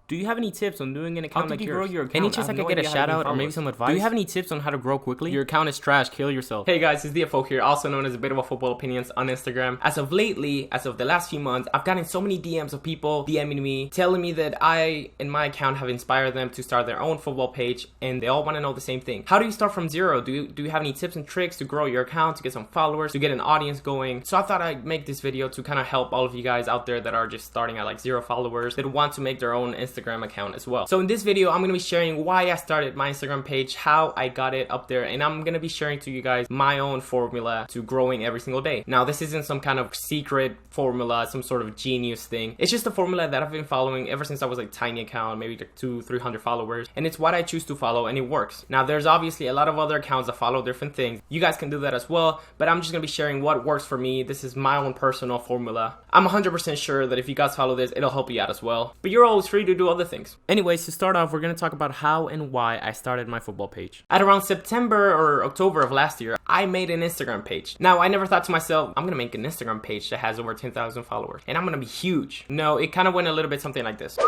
Do you have any tips on doing an account like yours? Grow your account? Any chance I could get a shout out or maybe some advice? Do you have any tips on how to grow quickly? Your account is trash, kill yourself. Hey guys, it's DFO here, also known as a bit of a football opinions on Instagram. As of lately, as of the last few months, I've gotten so many DMs of people DMing me, telling me that I and my account have inspired them to start their own football page, and they all want to know the same thing. How do you start from zero? Do you have any tips and tricks to grow your account, to get some followers, to get an audience going? So I thought I'd make this video to kind of help all of you guys out there that are just starting at like 0 followers, that want to make their own Instagram account as well. So in this video, I'm going to be sharing why I started my Instagram page, how I got it up there, and I'm going to be sharing to you guys my own formula to growing every single day. Now, this isn't some kind of secret formula, some sort of genius thing. It's just a formula that I've been following ever since I was like tiny account, maybe like 200-300 followers, and it's what I choose to follow, and it works. Now, there's obviously a lot of other accounts that follow different things. You guys can do that as well, but I'm just going to be sharing what works for me. This is my own personal formula. I'm 100% sure that if you guys follow this, it'll help you out as well. But you're always free to do other things. Anyways, to start off, we're going to talk about how and why I started my football page. At around September or October of last year, I made an Instagram page. Now, I never thought to myself, I'm going to make an Instagram page that has over 10,000 followers, and I'm going to be huge. No, it kind of went a little bit something like this.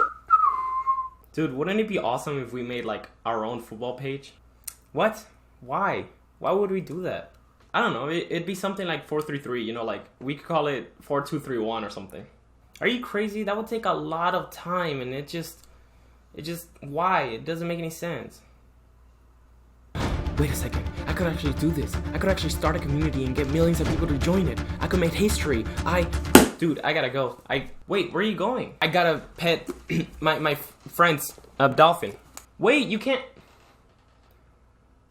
Dude, wouldn't it be awesome if we made like our own football page? What? Why? Why would we do that? I don't know. It'd be something like 433, you know, like we could call it 4231 or something. Are you crazy? That would take a lot of time, and it just, why? It doesn't make any sense. Wait a second, I could actually do this. I could actually start a community and get millions of people to join it. I could make history. Dude, I gotta go. Wait, where are you going? I gotta pet my friend's dolphin. Wait, you can't.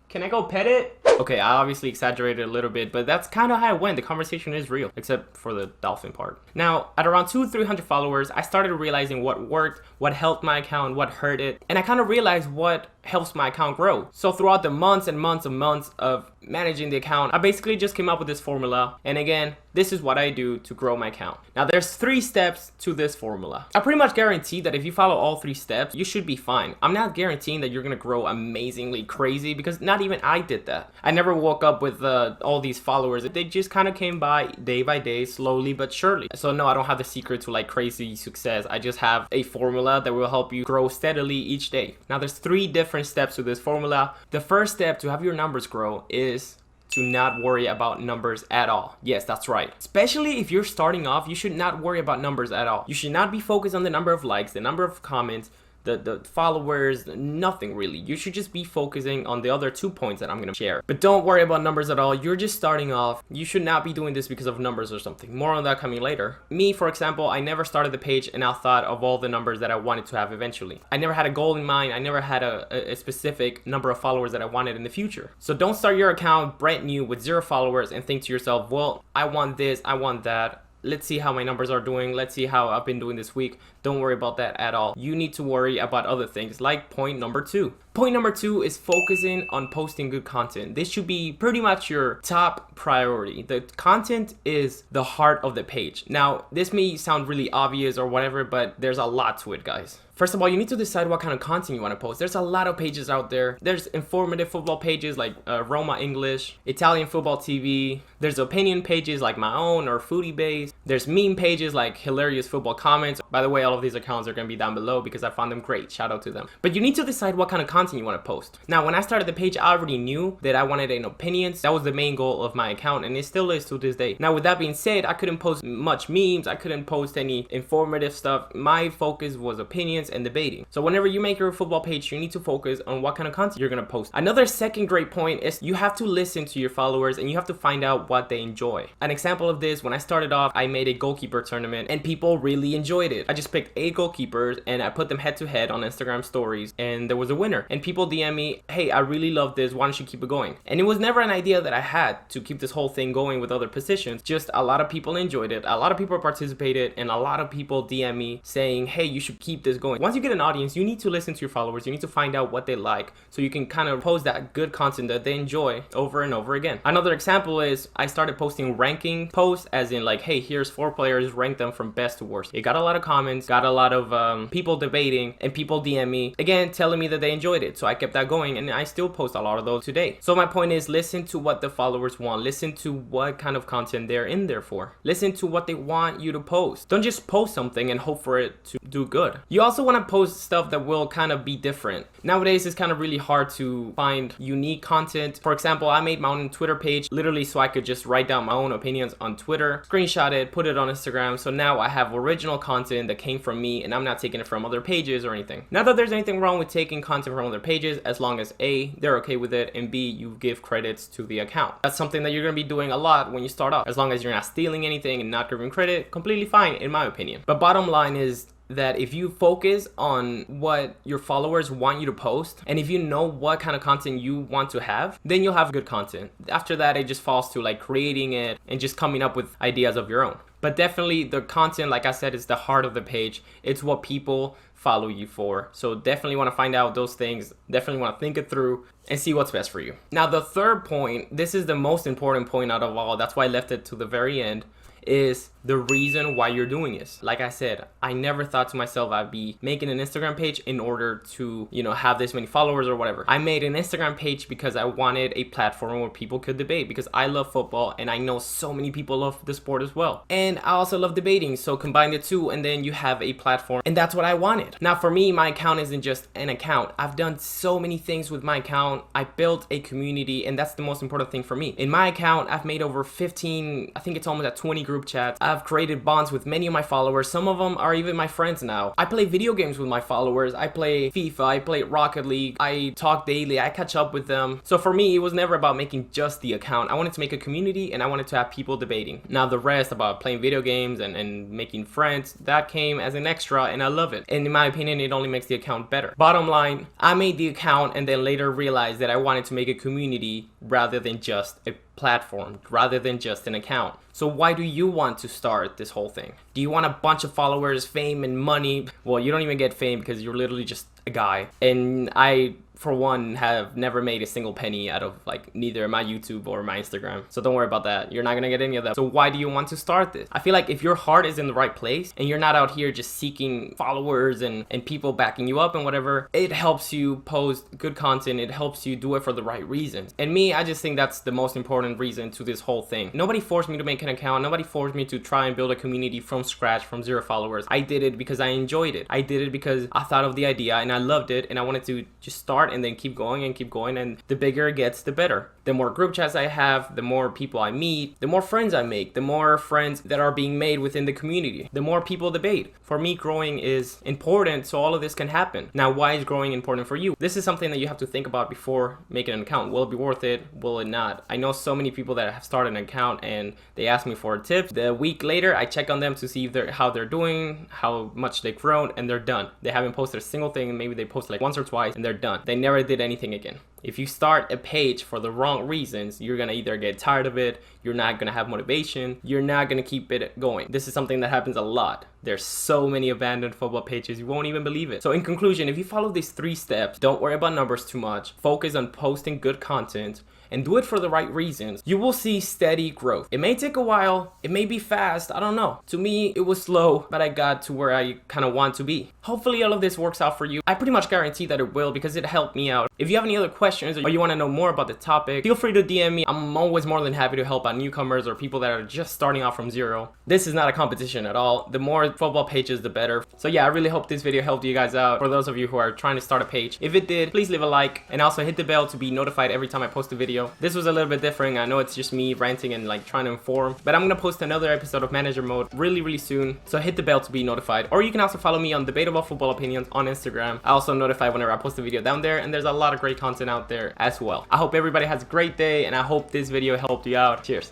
Can I go pet it? Okay, I obviously exaggerated a little bit, but that's kind of how it went. The conversation is real, except for the dolphin part. Now, at around 200-300 followers, I started realizing what worked, what helped my account, what hurt it, and I kind of realized what helps my account grow. So throughout the months and months and months of managing the account, I basically just came up with this formula, and again, this is what I do to grow my account. Now, there's 3 steps to this formula. I pretty much guarantee that if you follow all 3 steps, you should be fine. I'm not guaranteeing that you're gonna grow amazingly crazy, because not even I did that. I never woke up with all these followers. They just kind of came by day, slowly but surely. So no, I don't have the secret to like crazy success. I just have a formula that will help you grow steadily each day. Now, there's 3 different steps to this formula. The first step to have your numbers grow is to not worry about numbers at all. Yes, that's right. Especially if you're starting off, you should not worry about numbers at all. You should not be focused on the number of likes, the number of comments, the followers, nothing really. You should just be focusing on the other 2 points that I'm gonna share. But don't worry about numbers at all. You're just starting off. You should not be doing this because of numbers or something. More on that coming later. Me, for example, I never started the page and I thought of all the numbers that I wanted to have eventually. I never had a goal in mind. I never had a specific number of followers that I wanted in the future. So don't start your account brand new with 0 followers and think to yourself, well, I want this, I want that. Let's see how my numbers are doing. Let's see how I've been doing this week. Don't worry about that at all. You need to worry about other things, like point number 2. Point number 2 is focusing on posting good content. This should be pretty much your top priority. The content is the heart of the page. Now, this may sound really obvious or whatever, but there's a lot to it, guys. First of all, you need to decide what kind of content you want to post. There's a lot of pages out there. There's informative football pages like Roma English, Italian Football TV. There's opinion pages like my own or Foodie Base. There's meme pages like Hilarious Football Comments. By the way, all of these accounts are going to be down below because I found them great. Shout out to them. But you need to decide what kind of content you want to post. Now, when I started the page, I already knew that I wanted an opinions. That was the main goal of my account, and it still is to this day. Now, with that being said, I couldn't post much memes. I couldn't post any informative stuff. My focus was opinions and debating. So whenever you make your football page, you need to focus on what kind of content you're going to post. Another second great point is you have to listen to your followers and you have to find out what they enjoy. An example of this, when I started off, I made a goalkeeper tournament and people really enjoyed it. I just picked 8 goalkeepers and I put them head to head on Instagram stories, and there was a winner. And people DM me, hey, I really love this. Why don't you keep it going? And it was never an idea that I had to keep this whole thing going with other positions. Just a lot of people enjoyed it. A lot of people participated, and a lot of people DM me saying, hey, you should keep this going. Once you get an audience, you need to listen to your followers. You need to find out what they like so you can kind of post that good content that they enjoy over and over again. Another example is I started posting ranking posts, as in like, hey, here's 4 players, rank them from best to worst. It got a lot of comments, got a lot of people debating, and people DM me again telling me that they enjoyed it. it. So I kept that going, and I still post a lot of those today. So my point is, listen to what the followers want. Listen to what kind of content they're in there for. Listen to what they want you to post. Don't just post something and hope for it to do good. You also want to post stuff that will kind of be different. Nowadays, it's kind of really hard to find unique content. For example, I made my own Twitter page literally so I could just write down my own opinions on Twitter, screenshot it, put it on Instagram. So now I have original content that came from me, and I'm not taking it from other pages or anything. Not that there's anything wrong with taking content from other pages, as long as A, they're okay with it, and B, you give credits to the account. That's something that you're going to be doing a lot when you start off. As long as you're not stealing anything and not giving credit, completely fine in my opinion. But bottom line is that if you focus on what your followers want you to post, and if you know what kind of content you want to have, then you'll have good content. After that, it just falls to like creating it and just coming up with ideas of your own. But definitely the content, like I said, is the heart of the page. It's what people follow you for. So definitely want to find out those things. Definitely want to think it through and see what's best for you. Now, the third point, this is the most important point out of all. That's why I left it to the very end, is the reason why you're doing this. Like I said, I never thought to myself I'd be making an Instagram page in order to, have this many followers or whatever. I made an Instagram page because I wanted a platform where people could debate, because I love football and I know so many people love the sport as well. And I also love debating, so combine the two and then you have a platform, and that's what I wanted. Now for me, my account isn't just an account. I've done so many things with my account. I built a community, and that's the most important thing for me. In my account, I've made over 15, I think it's almost at 20 group chats. I've created bonds with many of my followers. Some of them are even my friends now. I play video games with my followers. I play FIFA, I play Rocket League, I talk daily, I catch up with them. So for me, it was never about making just the account. I wanted to make a community, and I wanted to have people debating. Now the rest about playing video games and making friends, that came as an extra, and I love it. And in my opinion, it only makes the account better. Bottom line, I made the account and then later realized that I wanted to make a community rather than just a platform, rather than just an account. So why do you want to start this whole thing? Do you want a bunch of followers, fame, and money? Well, you don't even get fame because you're literally just a guy. And I, for one, have never made a single penny out of neither my YouTube or my Instagram. So don't worry about that. You're not gonna get any of that. So why do you want to start this? I feel like if your heart is in the right place and you're not out here just seeking followers and people backing you up and whatever, it helps you post good content. It helps you do it for the right reasons. And me, I just think that's the most important reason to this whole thing. Nobody forced me to make an account. Nobody forced me to try and build a community from scratch, from 0 followers. I did it because I enjoyed it. I did it because I thought of the idea and I loved it, and I wanted to just start and then keep going, and the bigger it gets, the better. The more group chats I have, the more people I meet, the more friends I make, the more friends that are being made within the community, the more people debate. For me, growing is important, so all of this can happen. Now, why is growing important for you? This is something that you have to think about before making an account. Will it be worth it? Will it not? I know so many people that have started an account and they ask me for tips. The week later, I check on them to see if how they're doing, how much they've grown, and they're done. They haven't posted a single thing, and maybe they posted once or twice and they're done. They never did anything again. If you start a page for the wrong reasons, you're gonna either get tired of it, you're not gonna have motivation, you're not gonna keep it going. This is something that happens a lot. There's so many abandoned football pages, you won't even believe it. So in conclusion, if you follow these 3 steps, don't worry about numbers too much, focus on posting good content, and do it for the right reasons, you will see steady growth. It may take a while, it may be fast, I don't know. To me, it was slow, but I got to where I kind of want to be. Hopefully all of this works out for you. I pretty much guarantee that it will, because it helped me out. If you have any other questions or you want to know more about the topic, feel free to DM me. I'm always more than happy to help out newcomers or people that are just starting out from 0. This is not a competition at all. The more football pages, the better. So yeah, I really hope this video helped you guys out. For those of you who are trying to start a page, if it did, please leave a like and also hit the bell to be notified every time I post a video. This was a little bit different. I know it's just me ranting and trying to inform, but I'm gonna post another episode of Manager Mode really soon. So hit the bell to be notified. Or you can also follow me on Debatable Football Opinions on Instagram. I also notify whenever I post a video down there, and there's a lot of great content out there as well. I hope everybody has a great day, and I hope this video helped you out. Cheers.